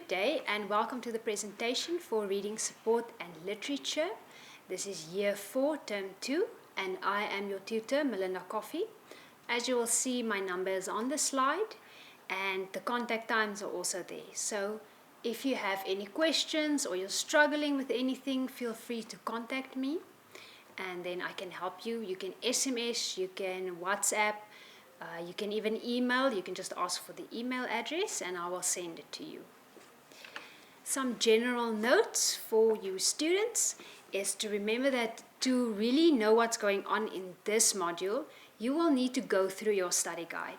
Good day and welcome to the presentation for Reading Support and Literature. This is Year 4, Term 2, and I am your tutor, Melinda Coffey. As you will see, my number is on the slide and the contact times are also there. So if you have any questions or you're struggling with anything, feel free to contact me and then I can help you. You can SMS, you can WhatsApp, you can even email. You can just ask for the email address and I will send it to you. Some general notes for you students is to remember that to really know what's going on in this module, you will need to go through your study guide.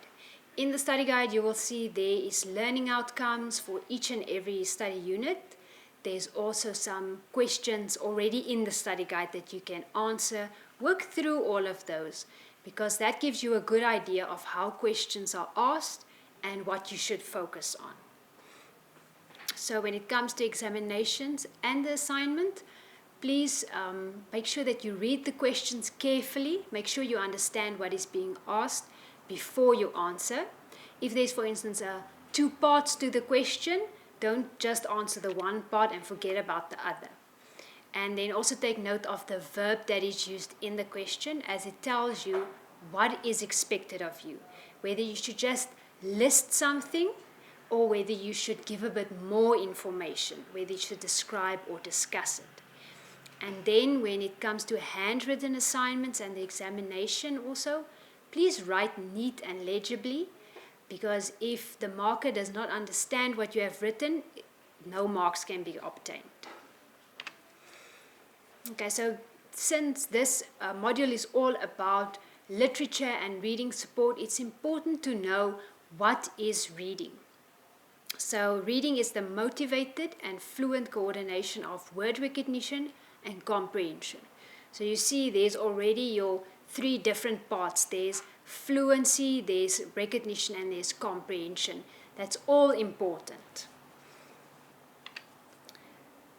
In the study guide, you will see there is learning outcomes for each and every study unit. There's also some questions already in the study guide that you can answer. Work through all of those, because that gives you a good idea of how questions are asked and what you should focus on. So when it comes to examinations and the assignment, please make sure that you read the questions carefully. Make sure you understand what is being asked before you answer. If there's, for instance, two parts to the question, don't just answer the one part and forget about the other. And then also take note of the verb that is used in the question, as it tells you what is expected of you. Whether you should just list something or whether you should give a bit more information, whether you should describe or discuss it. And then when it comes to handwritten assignments and the examination also, please write neat and legibly, because if the marker does not understand what you have written, no marks can be obtained. Okay, so since this module is all about literature and reading support, it's important to know what is reading. So reading is the motivated and fluent coordination of word recognition and comprehension. So you see there's already your three different parts. There's fluency, there's recognition, and there's comprehension. That's all important.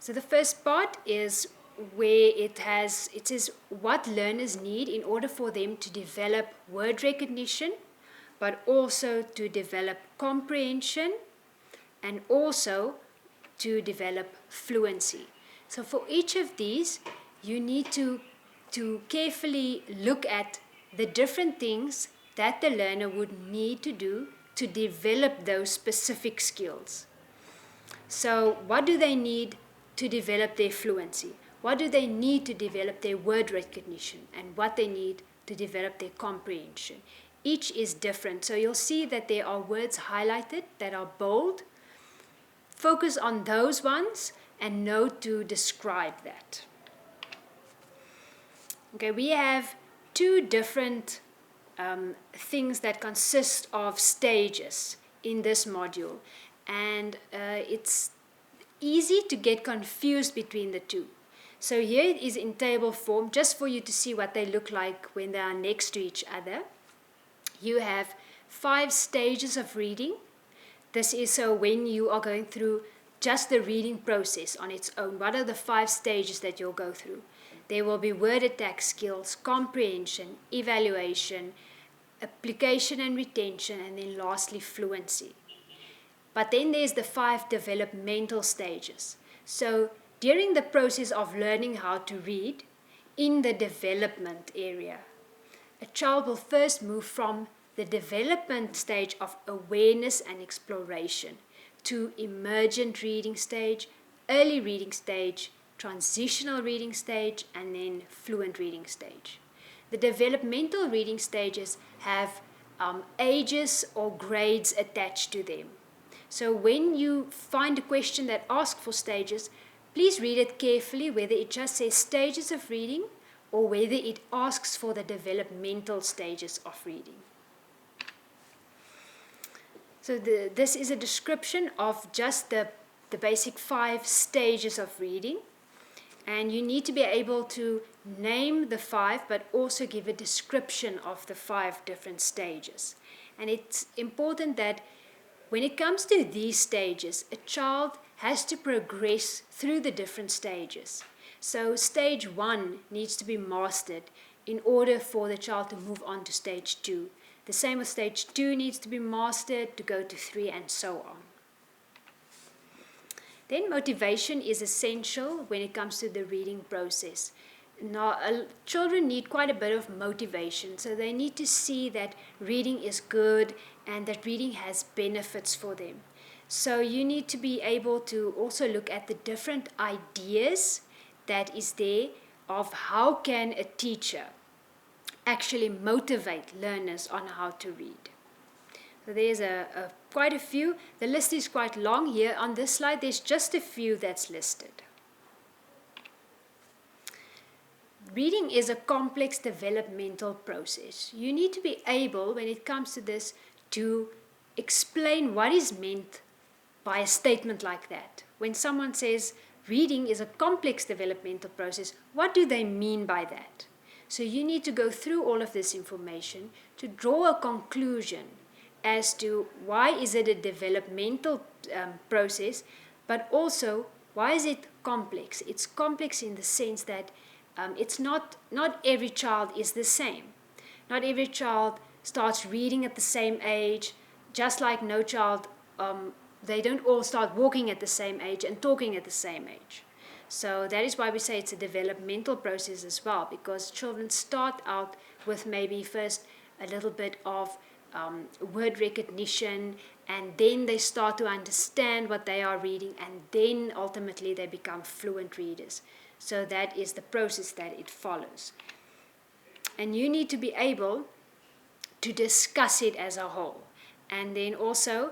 So the first part is where it says what learners need in order for them to develop word recognition, but also to develop comprehension and also to develop fluency. So for each of these, you need to carefully look at the different things that the learner would need to do to develop those specific skills. So what do they need to develop their fluency? What do they need to develop their word recognition, and what they need to develop their comprehension? Each is different. So you'll see that there are words highlighted that are bold. Focus on those ones and know to describe that. Okay, we have two different things that consist of stages in this module, and it's easy to get confused between the two. So here it is in table form, just for you to see what they look like when they are next to each other. You have 5 stages of reading. This is so when you are going through just the reading process on its own. What are the 5 stages that you'll go through? There will be word attack skills, comprehension, evaluation, application and retention, and then lastly fluency. But then there's the 5 developmental stages. So during the process of learning how to read, in the development area, a child will first move from the development stage of awareness and exploration to emergent reading stage, early reading stage, transitional reading stage, and then fluent reading stage. The developmental reading stages have ages or grades attached to them. So when you find a question that asks for stages, please read it carefully, whether it just says stages of reading or whether it asks for the developmental stages of reading. So this is a description of just the basic 5 stages of reading. And you need to be able to name the 5, but also give a description of the 5 different stages. And it's important that when it comes to these stages, a child has to progress through the different stages. So stage 1 needs to be mastered in order for the child to move on to stage 2. The same with stage 2 needs to be mastered to go to 3 and so on. Then motivation is essential when it comes to the reading process. Now, children need quite a bit of motivation, so they need to see that reading is good and that reading has benefits for them. So you need to be able to also look at the different ideas that is there of how can a teacher actually motivate learners on how to read. So there's quite a few. The list is quite long here. On this slide, there's just a few that's listed. Reading is a complex developmental process. You need to be able, when it comes to this, to explain what is meant by a statement like that. When someone says reading is a complex developmental process, what do they mean by that? So you need to go through all of this information to draw a conclusion as to why is it a developmental process, but also why is it complex? It's complex in the sense that it's not every child is the same. Not every child starts reading at the same age, just like no child, they don't all start walking at the same age and talking at the same age. So that is why we say it's a developmental process as well, because children start out with maybe first a little bit of word recognition, and then they start to understand what they are reading, and then ultimately they become fluent readers. So that is the process that it follows. And you need to be able to discuss it as a whole. And then also,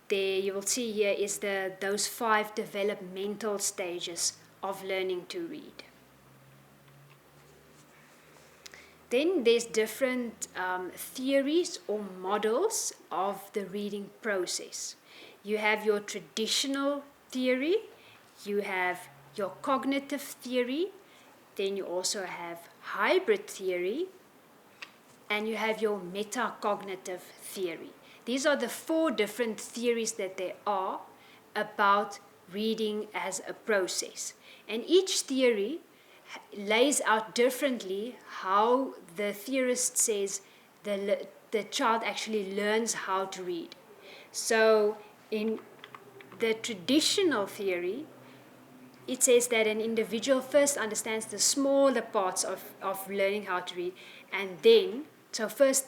there you will see here is those 5 developmental stages of learning to read. Then there's different theories or models of the reading process. You have your traditional theory, you have your cognitive theory, then you also have hybrid theory, and you have your metacognitive theory. These are the 4 different theories that there are about reading as a process. And each theory lays out differently how the theorist says the child actually learns how to read. So in the traditional theory, it says that an individual first understands the smaller parts of learning how to read, and then, so first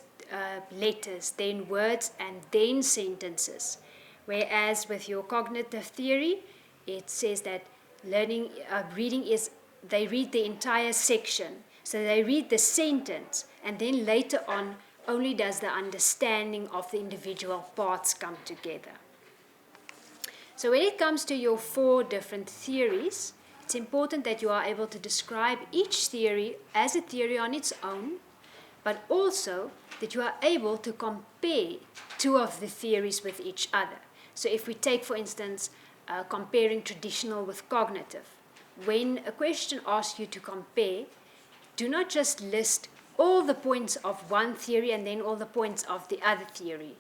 letters, then words, and then sentences. Whereas with your cognitive theory, it says that reading is, they read the entire section. So they read the sentence, and then later on, only does the understanding of the individual parts come together. So when it comes to your 4 different theories, it's important that you are able to describe each theory as a theory on its own, but also that you are able to compare 2 of the theories with each other. So if we take, for instance, comparing traditional with cognitive, when a question asks you to compare, do not just list all the points of one theory and then all the points of the other theory,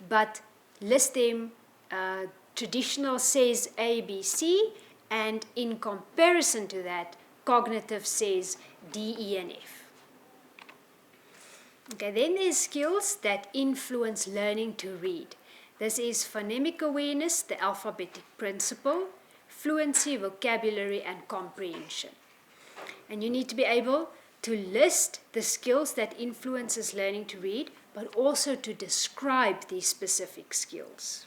but list them. Traditional says A, B, C, and in comparison to that, cognitive says D, E, and F. Okay, then there's skills that influence learning to read. This is phonemic awareness, the alphabetic principle, fluency, vocabulary, and comprehension. And you need to be able to list the skills that influences learning to read, but also to describe these specific skills.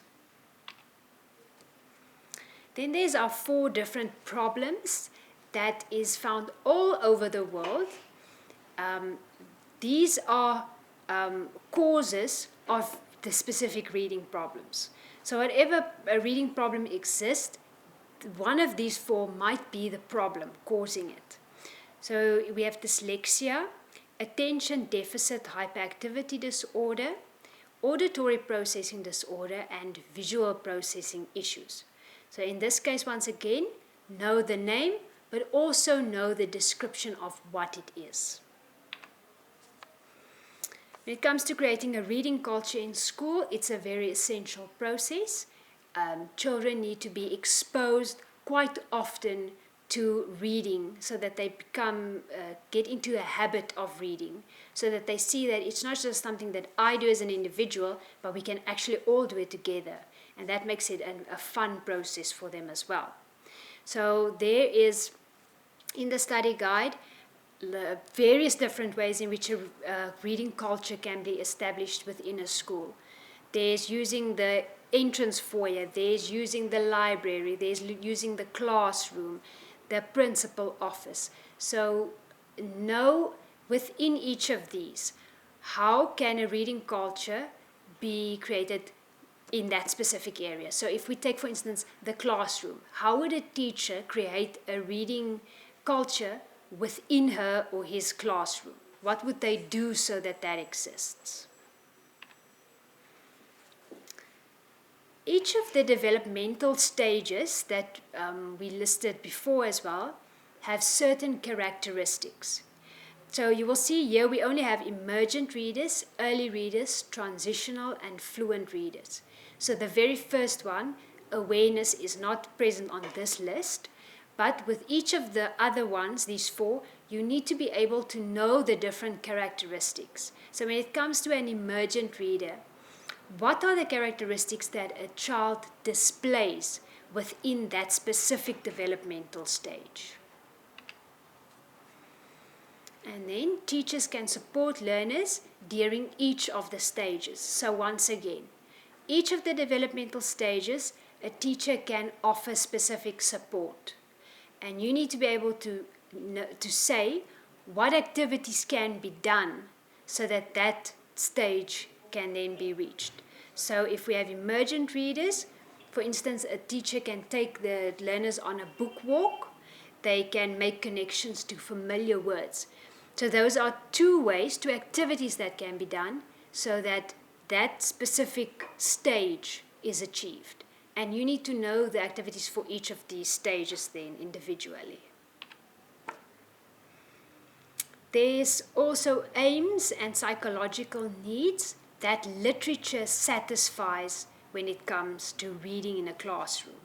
Then there's our 4 different problems that is found all over the world. These are causes of the specific reading problems. So whatever a reading problem exists, one of these 4 might be the problem causing it. So we have dyslexia, attention deficit hyperactivity disorder, auditory processing disorder, and visual processing issues. So in this case, once again, know the name, but also know the description of what it is. When it comes to creating a reading culture in school, it's a very essential process. Children need to be exposed quite often to reading so that they get into a habit of reading, so that they see that it's not just something that I do as an individual, but we can actually all do it together. and that makes it a fun process for them as well. So there is, in the study guide, the various different ways in which a reading culture can be established within a school. There's using the entrance foyer, there's using the library, there's using the classroom, the principal office. So know within each of these, how can a reading culture be created in that specific area. So if we take, for instance, the classroom, how would a teacher create a reading culture within her or his classroom? What would they do so that that exists? Each of the developmental stages that we listed before as well have certain characteristics. So you will see here we only have emergent readers, early readers, transitional, and fluent readers. So the very first one, awareness, is not present on this list, but with each of the other ones, these four, you need to be able to know the different characteristics. So when it comes to an emergent reader, what are the characteristics that a child displays within that specific developmental stage? And then teachers can support learners during each of the stages. So once again, each of the developmental stages, a teacher can offer specific support. And you need to be able to say what activities can be done so that that stage can then be reached. So if we have emergent readers, for instance, a teacher can take the learners on a book walk. They can make connections to familiar words. So those are two ways, two activities that can be done so that that specific stage is achieved. And you need to know the activities for each of these stages then individually. There's also aims and psychological needs that literature satisfies when it comes to reading in a classroom.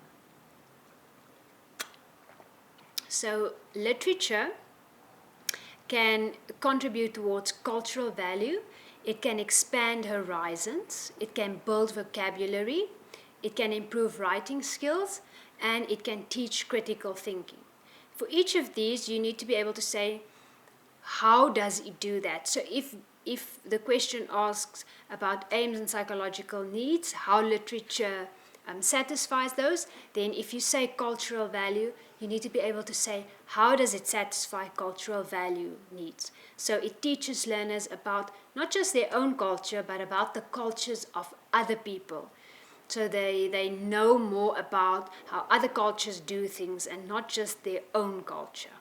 So literature can contribute towards cultural value. It can expand horizons. It can build vocabulary. It can improve writing skills, and it can teach critical thinking. For each of these, you need to be able to say, how does it do that? So if the question asks about aims and psychological needs, how literature satisfies those, then if you say cultural value, you need to be able to say, how does it satisfy cultural value needs? So it teaches learners about not just their own culture, but about the cultures of other people. So they know more about how other cultures do things and not just their own culture.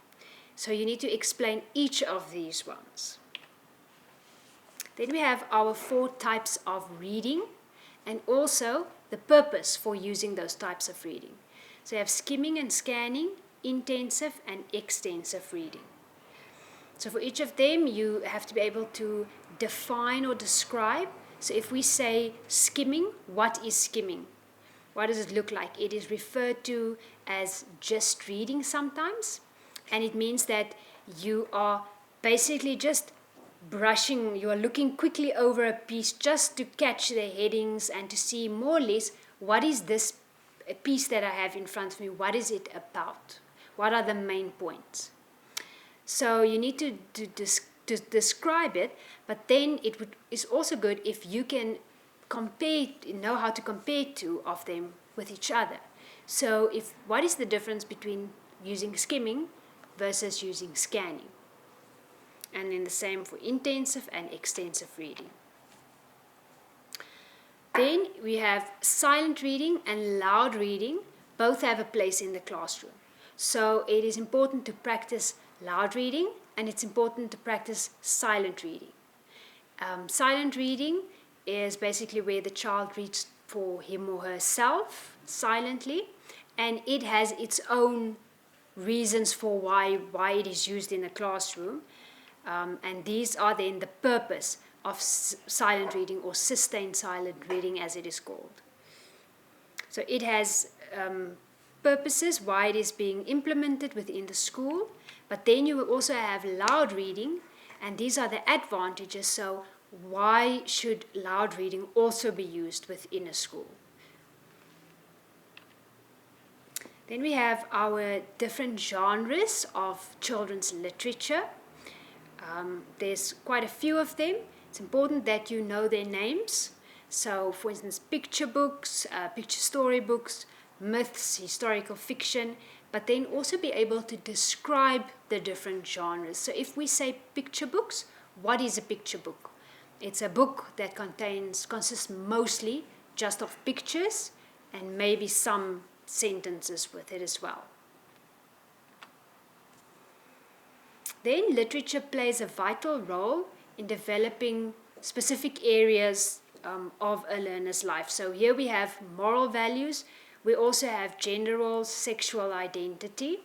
So you need to explain each of these ones. Then we have our 4 types of reading and also the purpose for using those types of reading. So you have skimming and scanning, intensive and extensive reading. So for each of them, you have to be able to define or describe. So if we say skimming, what is skimming? What does it look like? It is referred to as just reading sometimes. And it means that you are basically just brushing, you are looking quickly over a piece just to catch the headings and to see more or less what is this piece that I have in front of me, what is it about? What are the main points? So you need to describe it, but then it's also good if you can know how to compare 2 of them with each other. So what is the difference between using skimming versus using scanning? And then the same for intensive and extensive reading. Then we have silent reading and loud reading. Both have a place in the classroom. So it is important to practice loud reading and it's important to practice silent reading. Silent reading is basically where the child reads for him or herself silently, and it has its own reasons for why it is used in the classroom. And these are then the purpose of silent reading or sustained silent reading as it is called. So it has purposes why it is being implemented within the school, but then you will also have loud reading, and these are the advantages. So why should loud reading also be used within a school? Then we have our different genres of children's literature. There's quite a few of them. It's important that you know their names. So, for instance, picture books, picture story books, myths, historical fiction, but then also be able to describe the different genres. So, if we say picture books, what is a picture book? It's a book that consists mostly just of pictures and maybe some sentences with it as well. Then literature plays a vital role in developing specific areas of a learner's life. So here we have moral values. We also have gender roles, sexual identity.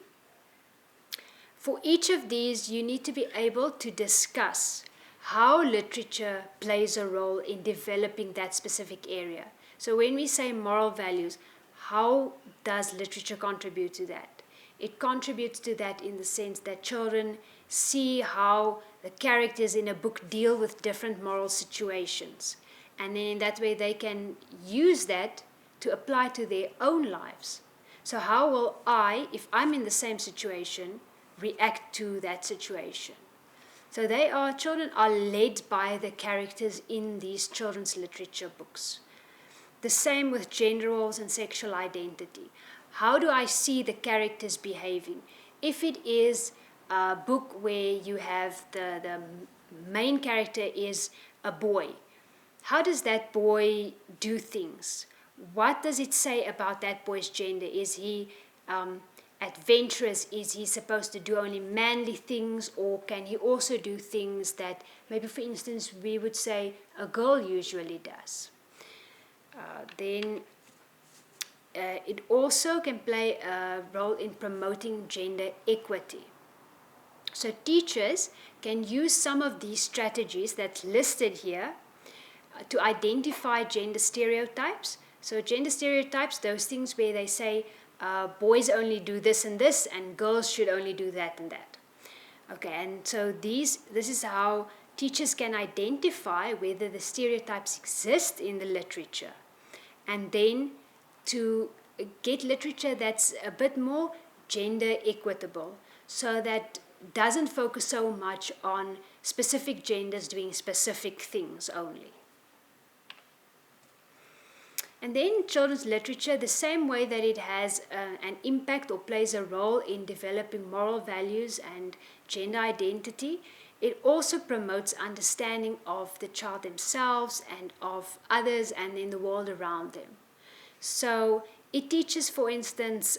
For each of these, you need to be able to discuss how literature plays a role in developing that specific area. So when we say moral values, how does literature contribute to that? It contributes to that in the sense that children see how the characters in a book deal with different moral situations. And then in that way they can use that to apply to their own lives. So how will I, if I'm in the same situation, react to that situation? So children are led by the characters in these children's literature books. The same with gender roles and sexual identity. How do I see the characters behaving? If it is a book where you have the main character is a boy, how does that boy do things? What does it say about that boy's gender? Is he adventurous? Is he supposed to do only manly things, or can he also do things that maybe, for instance, we would say a girl usually does? Then it also can play a role in promoting gender equity. So teachers can use some of these strategies that's listed here to identify gender stereotypes. So gender stereotypes, those things where they say boys only do this and this and girls should only do that and that. Okay, and so this is how teachers can identify whether the stereotypes exist in the literature, and then to get literature that's a bit more gender equitable, so that doesn't focus so much on specific genders doing specific things only. And then children's literature, the same way that it has an impact or plays a role in developing moral values and gender identity, it also promotes understanding of the child themselves and of others and in the world around them. So it teaches, for instance,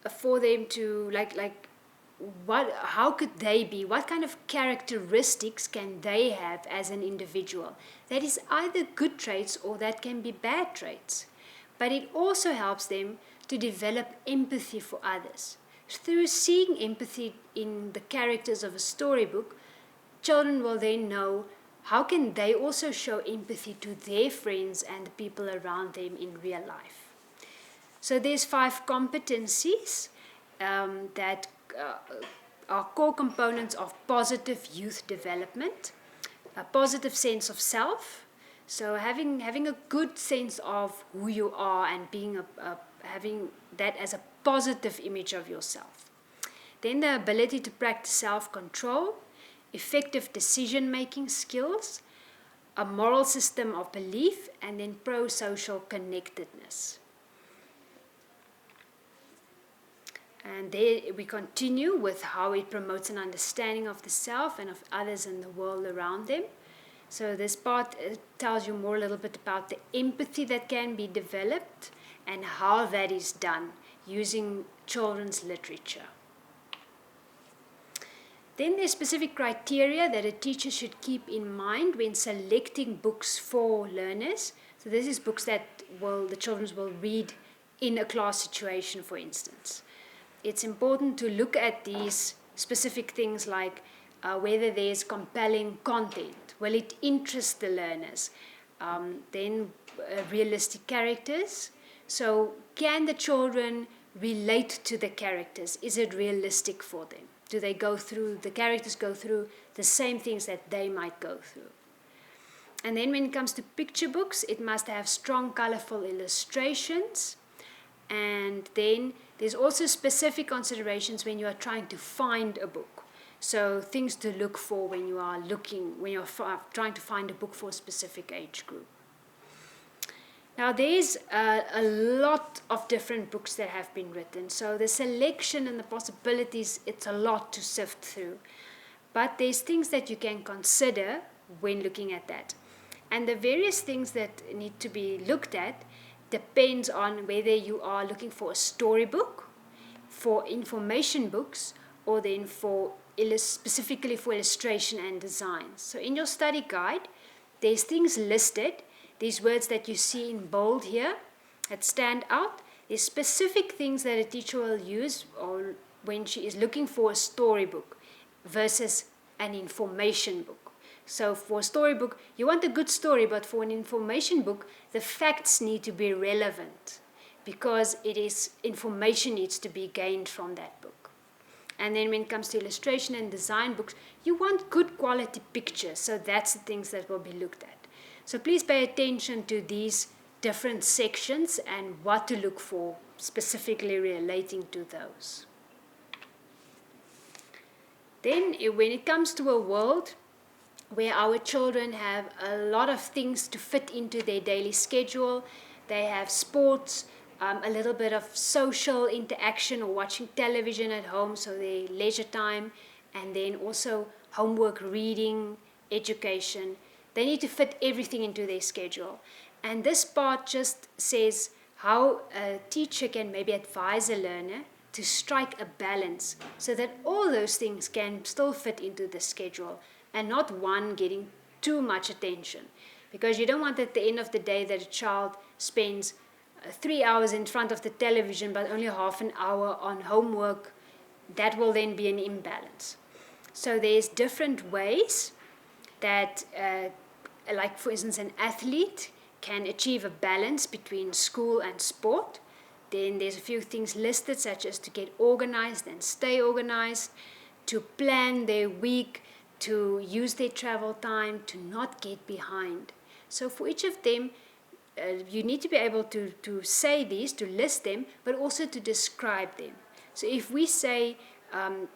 for them to how could they be, what kind of characteristics can they have as an individual? That is either good traits or that can be bad traits. But it also helps them to develop empathy for others. Through seeing empathy in the characters of a storybook, children will then know how can they also show empathy to their friends and the people around them in real life. So there's 5 competencies that are core components of positive youth development. A positive sense of self, so having a good sense of who you are and being having that as a positive image of yourself. Then the ability to practice self-control, effective decision-making skills, a moral system of belief, and then pro-social connectedness. And there we continue with how it promotes an understanding of the self and of others and the world around them. So this part tells you more a little bit about the empathy that can be developed and how that is done using children's literature. Then there's specific criteria that a teacher should keep in mind when selecting books for learners. So this is books that the children will read in a class situation, for instance. It's important to look at these specific things like whether there's compelling content. Will it interest the learners? Then realistic characters. So can the children relate to the characters? Is it realistic for them? Do the characters go through the same things that they might go through? And then when it comes to picture books, it must have strong, colorful illustrations. And then there's also specific considerations when you are trying to find a book. So things to look for when you are trying to find a book for a specific age group. Now there's a lot of different books that have been written. So the selection and the possibilities, it's a lot to sift through. But there's things that you can consider when looking at that. And the various things that need to be looked at depends on whether you are looking for a storybook, for information books, or then specifically for illustration and design. So in your study guide, there's things listed, these words that you see in bold here that stand out. There's specific things that a teacher will use or when she is looking for a storybook versus an information book. So for a storybook, you want a good story, but for an information book, the facts need to be relevant because information needs to be gained from that book. And then when it comes to illustration and design books, you want good quality pictures. So that's the things that will be looked at. So please pay attention to these different sections and what to look for specifically relating to those. Then when it comes to a world where our children have a lot of things to fit into their daily schedule, they have sports, a little bit of social interaction or watching television at home, so their leisure time, and then also homework, reading, education. They need to fit everything into their schedule. And this part just says how a teacher can maybe advise a learner to strike a balance so that all those things can still fit into the schedule and not one getting too much attention. Because you don't want at the end of the day that a child spends 3 hours in front of the television but only half an hour on homework. That will then be an imbalance. So there's different ways that, like for instance, an athlete can achieve a balance between school and sport. Then there's a few things listed, such as to get organized and stay organized, to plan their week, to use their travel time, to not get behind. So for each of them, you need to be able to say these, to list them, but also to describe them. So if we say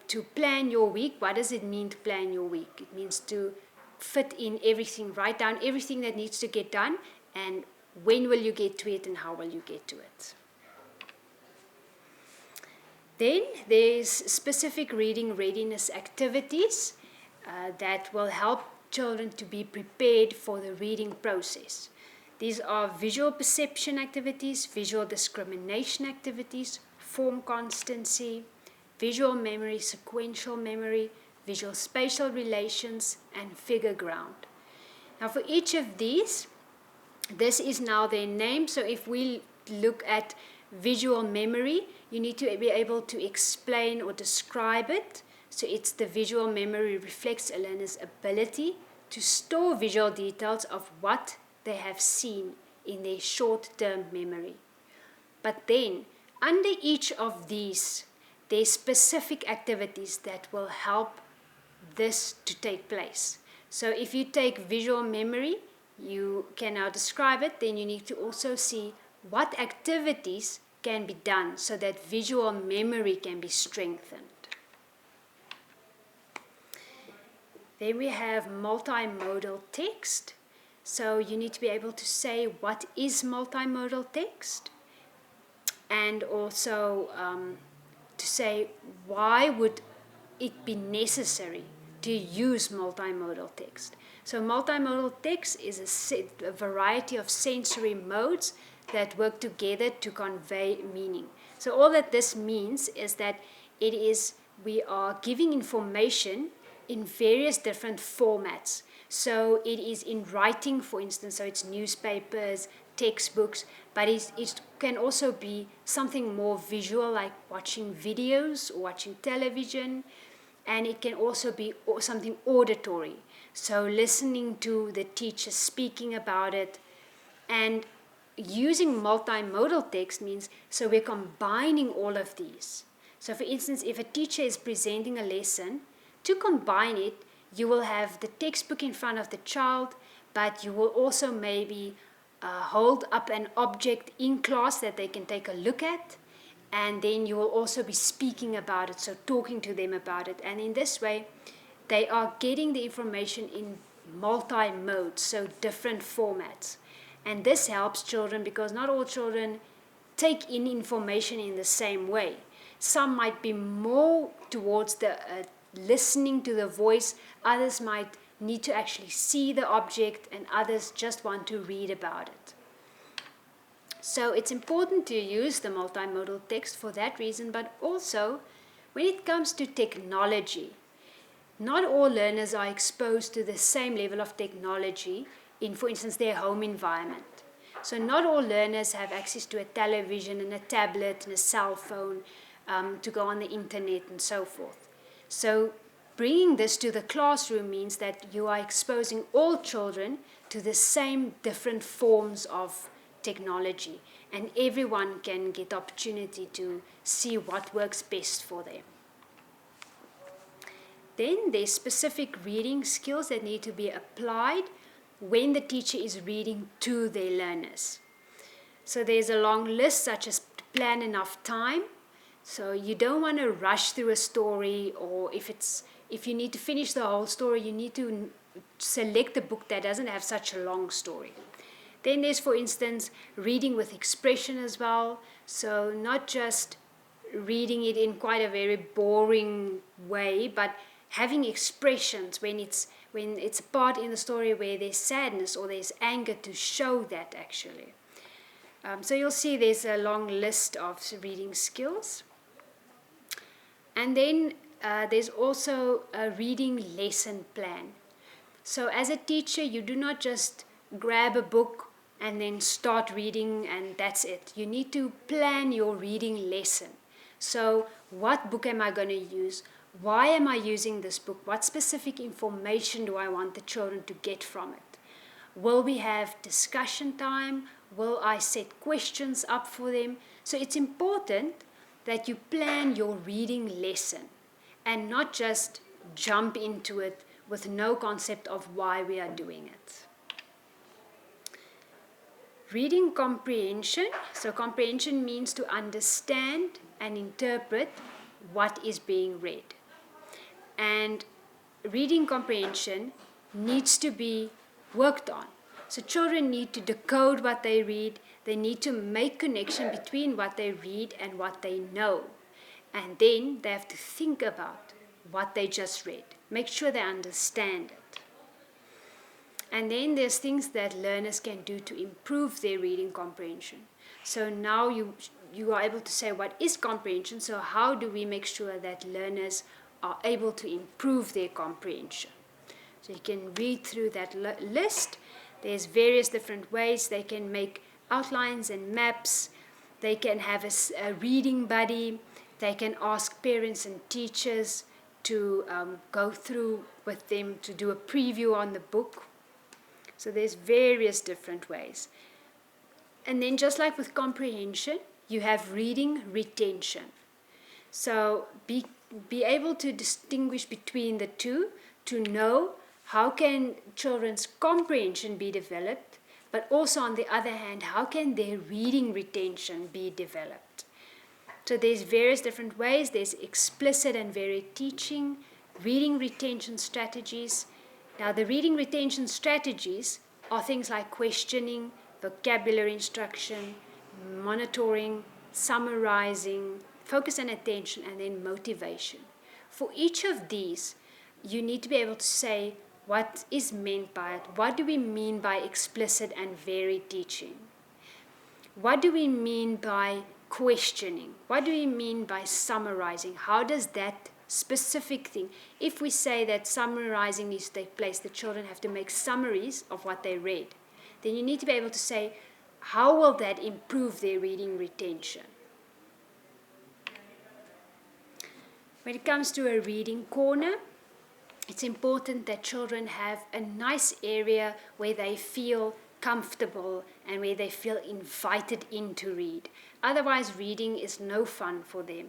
to plan your week, what does it mean to plan your week? It means to fit in everything, write down everything that needs to get done, and when will you get to it and how will you get to it. Then there's specific reading readiness activities that will help children to be prepared for the reading process. These are visual perception activities, visual discrimination activities, form constancy, visual memory, sequential memory, visual spatial relations, and figure ground. Now for each of these, this is now their name. So if we look at visual memory, you need to be able to explain or describe it. So it's the visual memory reflects a learner's ability to store visual details of what they have seen in their short-term memory. But then, under each of these, there's specific activities that will help this to take place. So if you take visual memory, you can now describe it, then you need to also see what activities can be done so that visual memory can be strengthened. Then we have multimodal text. So you need to be able to say what is multimodal text, and also to say why would it be necessary to use multimodal text. So multimodal text is a variety of sensory modes that work together to convey meaning. So all that this means is that we are giving information in various different formats. So it is in writing, for instance, so it's newspapers, textbooks, but it can also be something more visual, like watching videos or watching television, and it can also be something auditory, so listening to the teacher speaking about it. And using multimodal text means, so we're combining all of these. So for instance, if a teacher is presenting a lesson, to combine it, you will have the textbook in front of the child, but you will also maybe hold up an object in class that they can take a look at, and then you will also be speaking about it, so talking to them about it. And in this way, they are getting the information in multi-modes, so different formats. And this helps children because not all children take in information in the same way. Some might be more towards the listening to the voice, others might need to actually see the object, and others just want to read about it. So it's important to use the multimodal text for that reason, but also when it comes to technology, not all learners are exposed to the same level of technology in, for instance, their home environment. So not all learners have access to a television and a tablet and a cell phone to go on the internet and so forth. So bringing this to the classroom means that you are exposing all children to the same different forms of technology, and everyone can get the opportunity to see what works best for them. Then there's specific reading skills that need to be applied when the teacher is reading to their learners. So there's a long list, such as to plan enough time. So you don't want to rush through a story, or if you need to finish the whole story, you need to select a book that doesn't have such a long story. Then there's, for instance, reading with expression as well. So not just reading it in quite a very boring way, but having expressions when it's a part in the story where there's sadness or there's anger, to show that actually. So you'll see there's a long list of reading skills. And then there's also a reading lesson plan. So as a teacher, you do not just grab a book and then start reading and that's it. You need to plan your reading lesson. So what book am I going to use? Why am I using this book? What specific information do I want the children to get from it? Will we have discussion time? Will I set questions up for them? So it's important that you plan your reading lesson and not just jump into it with no concept of why we are doing it. Reading comprehension. So comprehension means to understand and interpret what is being read. And reading comprehension needs to be worked on. So children need to decode what they read. They need to make connection between what they read and what they know. And then they have to think about what they just read. Make sure they understand it. And then there's things that learners can do to improve their reading comprehension. So now you are able to say what is comprehension. So how do we make sure that learners are able to improve their comprehension? So you can read through that list. There's various different ways. They can make outlines and maps. They can have a reading buddy. They can ask parents and teachers to go through with them to do a preview on the book. So there's various different ways. And then just like with comprehension, you have reading retention. So be able to distinguish between the two, to know how can children's comprehension be developed, but also on the other hand, how can their reading retention be developed. So there's various different ways. There's explicit and varied teaching, reading retention strategies. Now the reading retention strategies are things like questioning, vocabulary instruction, monitoring, summarizing, focus and attention, and then motivation. For each of these, you need to be able to say what is meant by it. What do we mean by explicit and varied teaching? What do we mean by questioning? What do we mean by summarizing? How does that specific thing, if we say that summarizing needs to take place, the children have to make summaries of what they read, then you need to be able to say, how will that improve their reading retention? When it comes to a reading corner, it's important that children have a nice area where they feel comfortable and where they feel invited in to read. Otherwise, reading is no fun for them.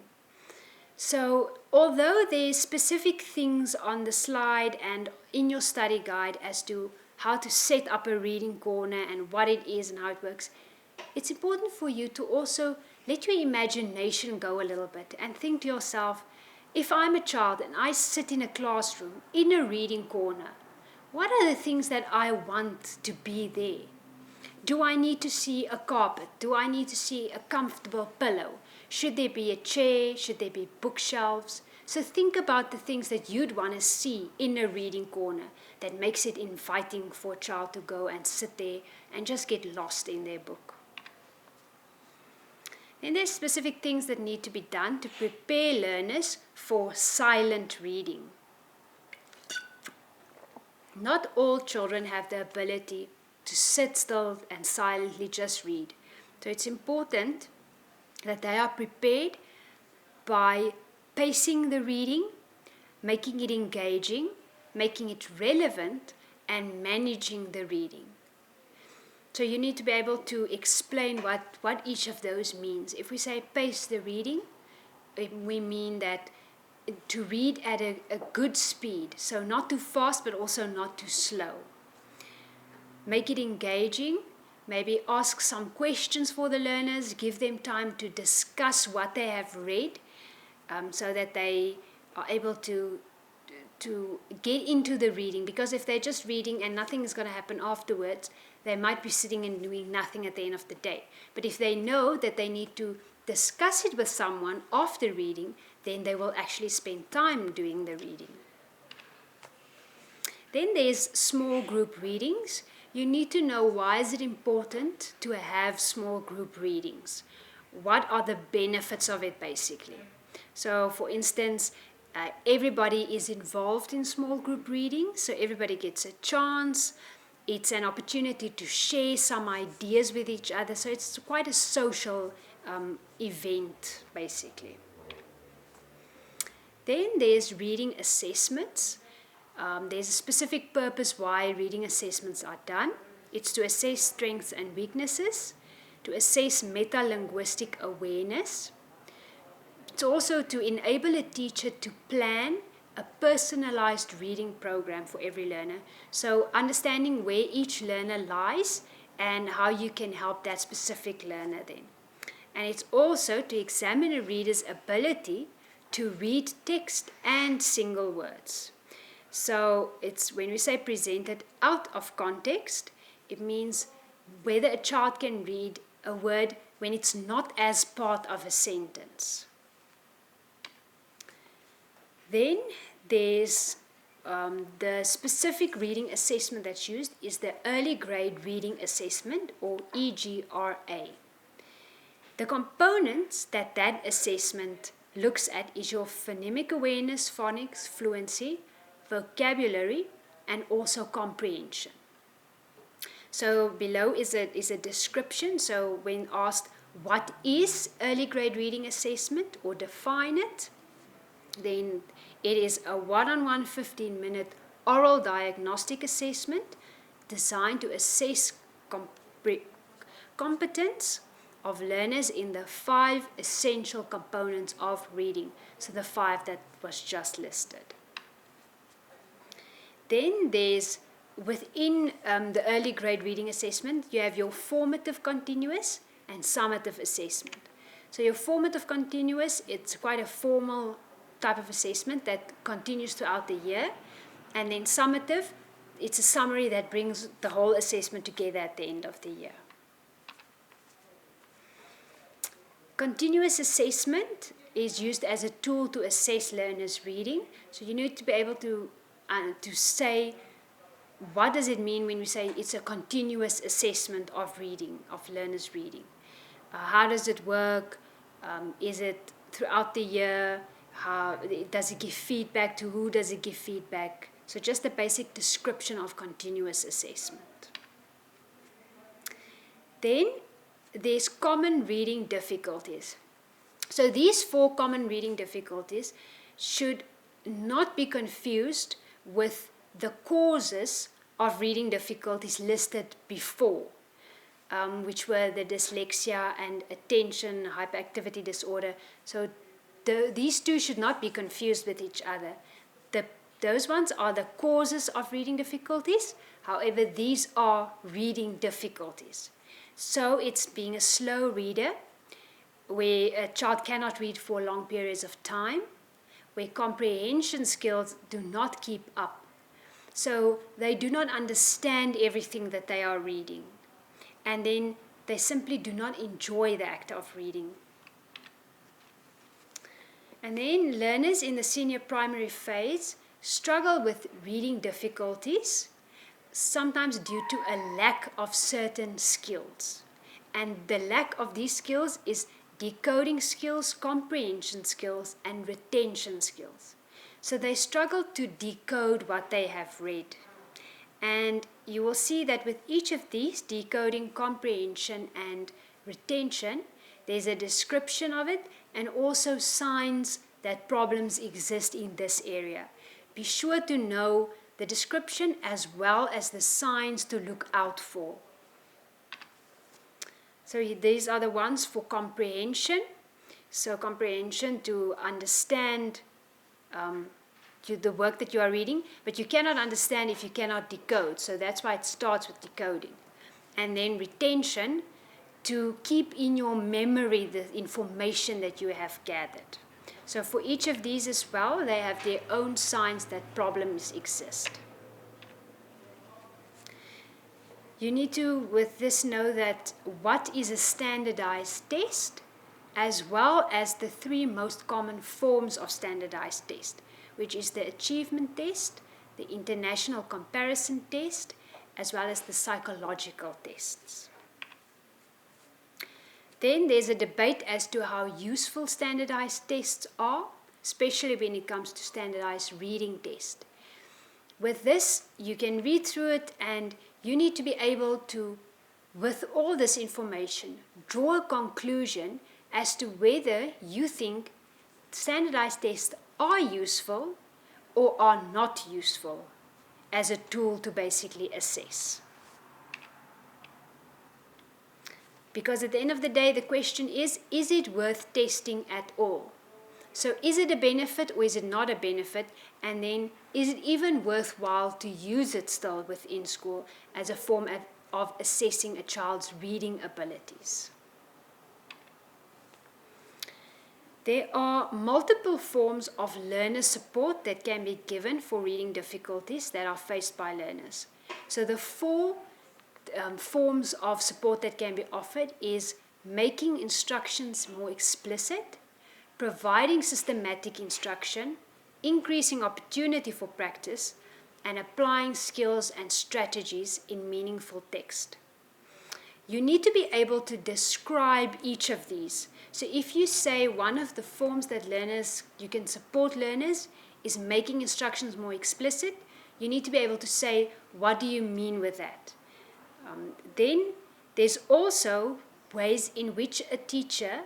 So, although there's specific things on the slide and in your study guide as to how to set up a reading corner and what it is and how it works, it's important for you to also let your imagination go a little bit and think to yourself, if I'm a child and I sit in a classroom in a reading corner, what are the things that I want to be there? Do I need to see a carpet? Do I need to see a comfortable pillow? Should there be a chair? Should there be bookshelves? So think about the things that you'd want to see in a reading corner that makes it inviting for a child to go and sit there and just get lost in their book. Then there's specific things that need to be done to prepare learners for silent reading. Not all children have the ability to sit still and silently just read. So it's important that they are prepared by pacing the reading, making it engaging, making it relevant, and managing the reading. So you need to be able to explain what each of those means. If we say pace the reading, we mean that to read at a good speed, so not too fast but also not too slow. Make it engaging, maybe ask some questions for the learners, give them time to discuss what they have read, so that they are able to get into the reading, because if they're just reading and nothing is going to happen afterwards, they might be sitting and doing nothing at the end of the day. But if they know that they need to discuss it with someone after reading, then they will actually spend time doing the reading. Then there's small group readings. You need to know, why is it important to have small group readings? What are the benefits of it, basically? So, for instance, everybody is involved in small group reading, so everybody gets a chance. It's an opportunity to share some ideas with each other, so it's quite a social event, basically. Then there's reading assessments. There's a specific purpose why reading assessments are done. It's to assess strengths and weaknesses, to assess meta-linguistic awareness. It's also to enable a teacher to plan a personalized reading program for every learner. So understanding where each learner lies and how you can help that specific learner then. And it's also to examine a reader's ability to read text and single words. So it's, when we say presented out of context, it means whether a child can read a word when it's not as part of a sentence. Then there's the specific reading assessment that's used is the Early Grade Reading Assessment, or EGRA. The components that assessment looks at is your phonemic awareness, phonics, fluency, vocabulary, and also comprehension. So below is a description. So when asked what is early grade reading assessment or define it, then it is a one-on-one 15-minute oral diagnostic assessment designed to assess competence of learners in the 5 essential components of reading. So the 5 that was just listed. Then there's, within the early grade reading assessment, you have your formative continuous and summative assessment. So your formative continuous, it's quite a formal type of assessment that continues throughout the year. And then summative, it's a summary that brings the whole assessment together at the end of the year. Continuous assessment is used as a tool to assess learners' reading. So you need to be able to say, what does it mean when we say it's a continuous assessment of reading, of learners' reading? How does it work? Is it throughout the year? How does it give feedback? To who does it give feedback? So just a basic description of continuous assessment. Then there's common reading difficulties. So these 4 common reading difficulties should not be confused with the causes of reading difficulties listed before, which were the dyslexia and attention hyperactivity disorder. So these two should not be confused with each other. The Those ones are the causes of reading difficulties. However, these are reading difficulties. So it's being a slow reader, where a child cannot read for long periods of time, where comprehension skills do not keep up. So they do not understand everything that they are reading. And then they simply do not enjoy the act of reading. And then learners in the senior primary phase struggle with reading difficulties, sometimes due to a lack of certain skills. And the lack of these skills is decoding skills, comprehension skills, and retention skills. So they struggle to decode what they have read. And you will see that with each of these, decoding, comprehension, and retention, there's a description of it and also signs that problems exist in this area. Be sure to know the description as well as the signs to look out for. So these are the ones for comprehension. So comprehension, to understand the work that you are reading, but you cannot understand if you cannot decode. So that's why it starts with decoding. And then retention, to keep in your memory the information that you have gathered. So for each of these as well, they have their own signs that problems exist. You need to, with this, know that what is a standardized test, as well as the three most common forms of standardized test, which is the achievement test, the international comparison test, as well as the psychological tests. Then there's a debate as to how useful standardized tests are, especially when it comes to standardized reading tests. With this, you can read through it, and you need to be able to, with all this information, draw a conclusion as to whether you think standardized tests are useful or are not useful as a tool to basically assess. Because at the end of the day, the question is it worth testing at all? So is it a benefit or is it not a benefit? And then is it even worthwhile to use it still within school as a form of assessing a child's reading abilities? There are multiple forms of learner support that can be given for reading difficulties that are faced by learners. So the four forms of support that can be offered is making instructions more explicit, providing systematic instruction, increasing opportunity for practice, and applying skills and strategies in meaningful text. You need to be able to describe each of these. So if you say one of the forms that you can support learners is making instructions more explicit, you need to be able to say, what do you mean with that? Then there's also ways in which a teacher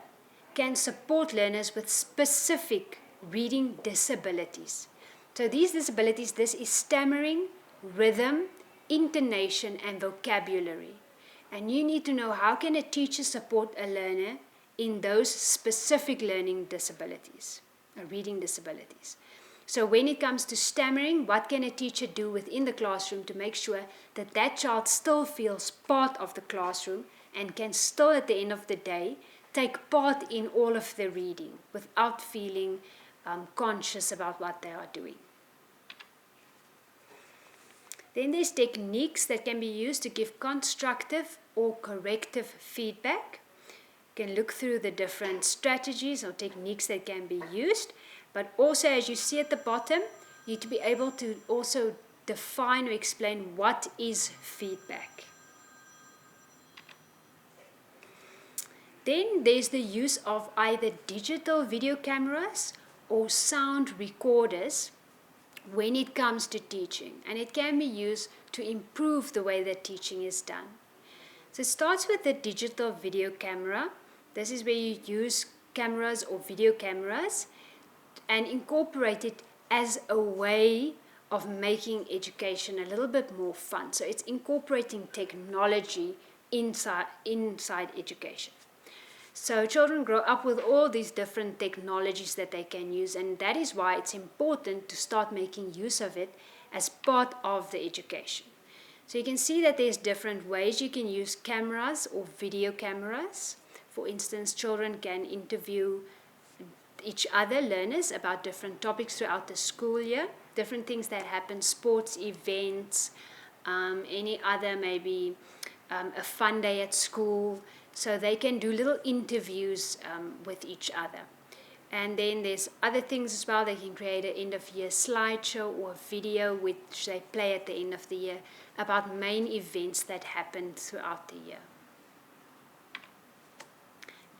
can support learners with specific reading disabilities. So these disabilities, this is stammering, rhythm, intonation, and vocabulary. And you need to know, how can a teacher support a learner in those specific learning disabilities, reading disabilities. So when it comes to stammering, what can a teacher do within the classroom to make sure that that child still feels part of the classroom and can still, at the end of the day, take part in all of the reading without feeling conscious about what they are doing. Then there's techniques that can be used to give constructive or corrective feedback. You can look through the different strategies or techniques that can be used, but also, as you see at the bottom, you need to be able to also define or explain what is feedback. Then there's the use of either digital video cameras or sound recorders when it comes to teaching, and it can be used to improve the way that teaching is done. So it starts with the digital video camera. This is where you use cameras or video cameras and incorporate it as a way of making education a little bit more fun. So it's incorporating technology inside education. So children grow up with all these different technologies that they can use, and that is why it's important to start making use of it as part of the education. So you can see that there's different ways you can use cameras or video cameras. For instance, children can interview each other, learners, about different topics throughout the school year, different things that happen, sports events, any other maybe a fun day at school. So they can do little interviews with each other. And then there's other things as well. They can create an end-of-year slideshow or a video which they play at the end of the year about main events that happened throughout the year.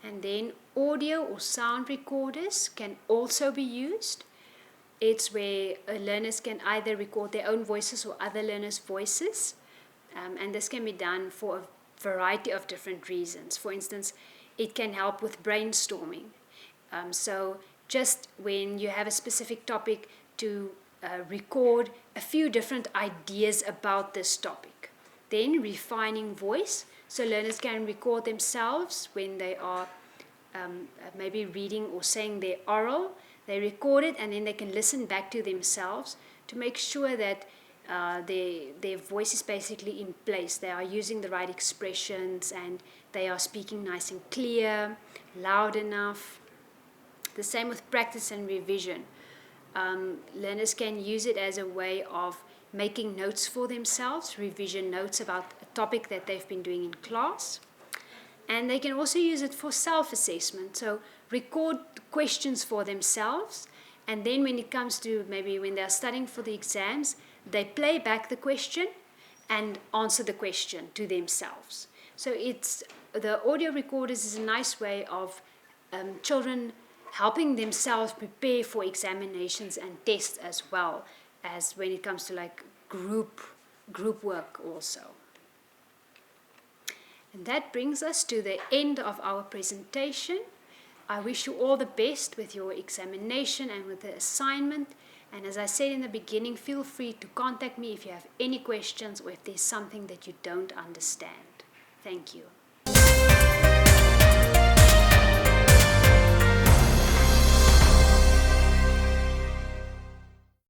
And then audio or sound recorders can also be used. It's where learners can either record their own voices or other learners' voices. And this can be done for a variety of different reasons. For instance, it can help with brainstorming. So just when you have a specific topic, to record a few different ideas about this topic. Then refining voice, so learners can record themselves when they are maybe reading or saying their oral. They record it and then they can listen back to themselves to make sure that their voice is basically in place. They are using the right expressions and they are speaking nice and clear, loud enough. The same with practice and revision. Learners can use it as a way of making notes for themselves, revision notes about a topic that they've been doing in class. And they can also use it for self-assessment. So record questions for themselves, and then when it comes to maybe when they're studying for the exams, they play back the question and answer the question to themselves. So the audio recorders is a nice way of children helping themselves prepare for examinations and tests, as well as when it comes to like group work also. And that brings us to the end of our presentation. I wish you all the best with your examination and with the assignment. And as I said in the beginning, feel free to contact me if you have any questions or if there's something that you don't understand. Thank you.